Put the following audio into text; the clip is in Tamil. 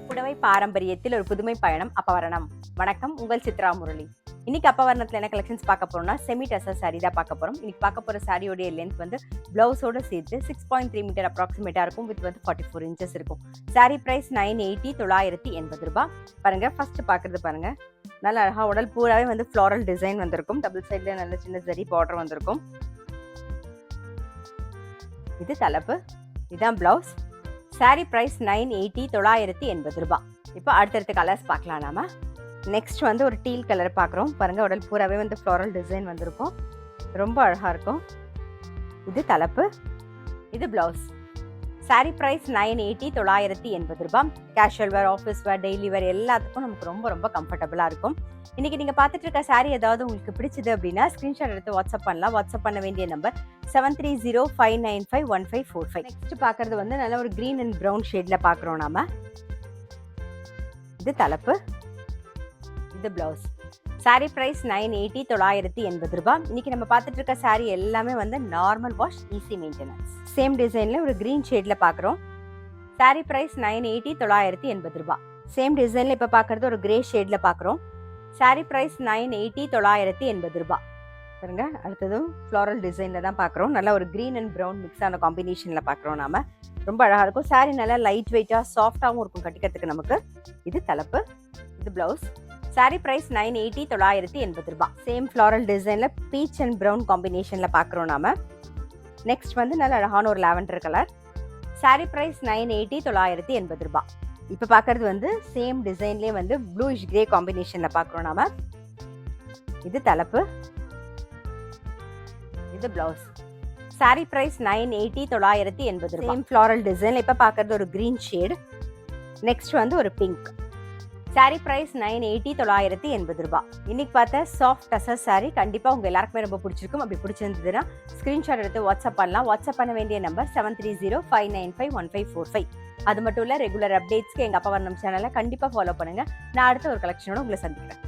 புடவை பாரம்பரியத்தில் ஒரு புதுமை பயணம் அப்பவரணம். வணக்கம், உங்கள் சித்ரா முரளி. இன்னைக்கு அப்பவரணத்தில் என்ன கலெக்ஷன்ஸ் பார்க்க போறோம்னா செமி டசர் சாரி தான் பார்க்க போறோம். இன்னைக்கு பார்க்க போற சாரியோடைய லென்த் வந்து பிளவுஸோட சேர்த்து 6.3 மீட்டர் அப்ராக்சிமேட்டா இருக்கும். வித் வந்து 44 இன்ச்சஸ் இருக்கும். சாரி பிரைஸ் 980 980 ரூபாய். பாருங்க, ஃபர்ஸ்ட் பாக்குறது பாருங்க, நல்ல அழகா உடல் பூராவே வந்து ஃப்ளாரல் டிசைன் வந்திருக்கும். டபுள் சைட்ல நல்ல சின்ன ஜரி பார்டர் வந்திருக்கும். இது தலைப்பு, இதான் பிளவுஸ். சாரி பிரைஸ் 980 980 ரூபாய். இப்போ அடுத்தடுத்த கலர்ஸ் பார்க்கலாம். நாம நெக்ஸ்ட் வந்து ஒரு டீல் கலர் பார்க்குறோம். பாருங்க, உடல் பூராவே வந்து ஃப்ளாரல் டிசைன் வந்திருக்கும். ரொம்ப அழகா இருக்கும். இது தலைப்பு, இது பிளவுஸ். சாரி பிரைஸ் 980 980 ரூபாய். கேஷுவல் வேர், ஆஃபீஸ் வேர், டெய்லி வேர் எல்லாத்துக்கும் நமக்கு ரொம்ப ரொம்ப கம்ஃபர்டபுளாக இருக்கும். இன்னைக்கு நீங்கள் பார்த்துட்டு இருக்க சாரி ஏதாவது உங்களுக்கு பிடிச்சது அப்படின்னா ஸ்க்ரீன்ஷாட் எடுத்து வாட்ஸ்அப் பண்ணலாம். வாட்ஸ்அப் பண்ண வேண்டிய நம்பர் 7305951545. நெக்ஸ்ட் பார்க்கறது வந்து நல்ல ஒரு கிரீன் அண்ட் ப்ரௌன் ஷேட்ல பார்க்குறோம் நாம. இது தலைப்பு, இது பிளவுஸ். சாரி பிரைஸ் 980 980 ரூபாய். இன்னைக்கு நம்ம பார்த்துட்டு இருக்க சாரி எல்லாமே வந்து normal wash, easy maintenance. Same டிசைன்ல ஒரு கிரீன் ஷேட்ல பார்க்குறோம். சாரி பிரைஸ் 980 980 ரூபாய். சேம் டிசைன்ல இப்போ பார்க்கறது ஒரு கிரே ஷேட்ல பார்க்குறோம். சாரி பிரைஸ் 980 980 ரூபாய். பாருங்க, அடுத்ததும் ஃப்ளாரல் டிசைன்ல தான் பார்க்குறோம். நல்லா ஒரு கிரீன் அண்ட் ப்ரௌன் மிக்ஸ் ஆன காம்பினேஷன்ல பார்க்குறோம் நாம. ரொம்ப அழகா இருக்கும். சாரி நல்லா லைட் வெயிட்டா சாஃப்டாகவும் இருக்கும் கட்டிக்கிறதுக்கு நமக்கு. இது தலைப்பு, இது பிளவுஸ். சாரி பிரைஸ் 980 980 ரூபாய். சேம் ஃப்ளாரல் டிசைன்ல பீச் அண்ட் ப்ரௌன் காம்பினேஷன்ல பார்க்குறோம் நாம. நெக்ஸ்ட் வந்து நல்ல அழகான ஒரு லாவெண்டர் கலர். சாரி பிரைஸ் 980 980 ரூபாய். இப்போ பார்க்கறது வந்து சேம் டிசைன்லேயே வந்து ப்ளூயிஷ் கிரே காம்பினேஷன்ல பார்க்குறோம் நாம. இது தலைப்பு, இது பிளவுஸ். சாரி பிரைஸ் 980 980 ரூபாய். Same floral design. இப்போ பார்க்கறது ஒரு கிரீன் ஷேட். நெக்ஸ்ட் வந்து ஒரு பிங்க். சாரி பிரைஸ் 980 980 ரூபாய். இன்னைக்கு பார்த்த சாஃப்ட் டசர் சாரி கண்டிப்பாக உங்கள் எல்லாருக்குமே ரொம்ப பிடிச்சிருக்கும். அப்படி பிடிச்சிருந்ததுன்னா ஸ்க்ரீன்ஷாட் எடுத்து வாட்ஸ்அப் பண்ணலாம். வாட்ஸ்அப் பண்ண வேண்டிய நம்பர் 7305951545. அது மட்டும் இல்லை, ரெகுலர் அப்டேட்ஸ்க்கு எங்கள் அப்பவரணம் சேனலை கண்டிப்பாக ஃபாலோ பண்ணுங்கள். நான் அடுத்த ஒரு கலெக்ஷனோட உங்களை சந்திக்கிறேன்.